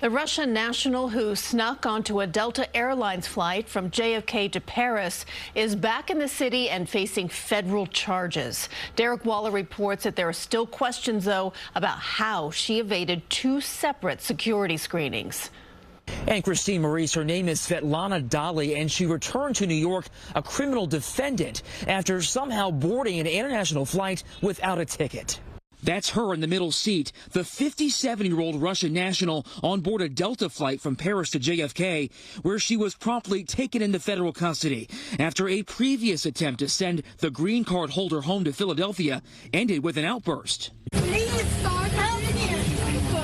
The Russian national who snuck onto a Delta Airlines flight from JFK to Paris is back in the city and facing federal charges. Derek Waller reports that there are still questions, though, about how she evaded two separate security screenings. And Christine Maurice, her name is Svetlana Dali, and she returned to New York a criminal defendant after somehow boarding an international flight without a ticket. That's her in the middle seat, the 57-year-old Russian national on board a Delta flight from Paris to JFK, where she was promptly taken into federal custody after a previous attempt to send the green card holder home to Philadelphia ended with an outburst. Please start helping me.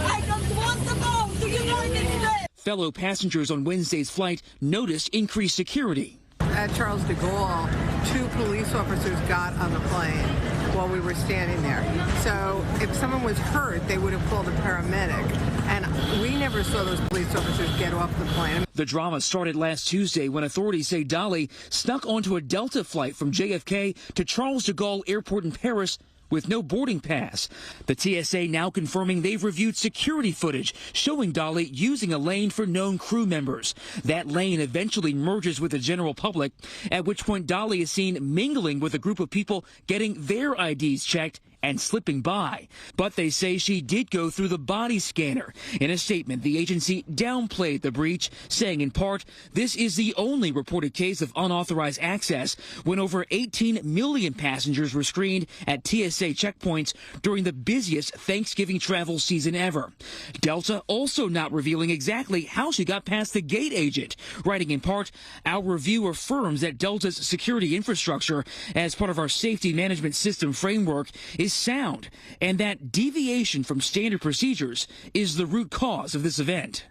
I don't want to go to United States. Fellow passengers on Wednesday's flight noticed increased security. At Charles de Gaulle, two police officers got on the plane while we were standing there. So if someone was hurt, they would have called a paramedic. And we never saw those police officers get off the plane. The drama started last Tuesday when authorities say Dali snuck onto a Delta flight from JFK to Charles de Gaulle Airport in Paris with no boarding pass. The TSA now confirming they've reviewed security footage showing Dali using a lane for known crew members. That lane eventually merges with the general public, at which point Dali is seen mingling with a group of people getting their IDs checked and slipping by. But they say she did go through the body scanner. In a statement, the agency downplayed the breach, saying in part, this is the only reported case of unauthorized access when over 18 million passengers were screened at TSA checkpoints during the busiest Thanksgiving travel season ever. Delta also not revealing exactly how she got past the gate agent, writing in part, our review affirms that Delta's security infrastructure as part of our safety management system framework is sound, and that deviation from standard procedures is the root cause of this event.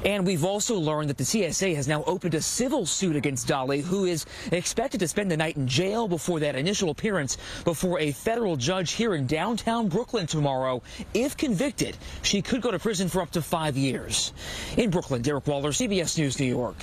And we've also learned that the TSA has now opened a civil suit against Dali, who is expected to spend the night in jail before that initial appearance before a federal judge here in downtown Brooklyn tomorrow. If convicted, she could go to prison for up to 5 years. In Brooklyn, Derek Waller, CBS News, New York.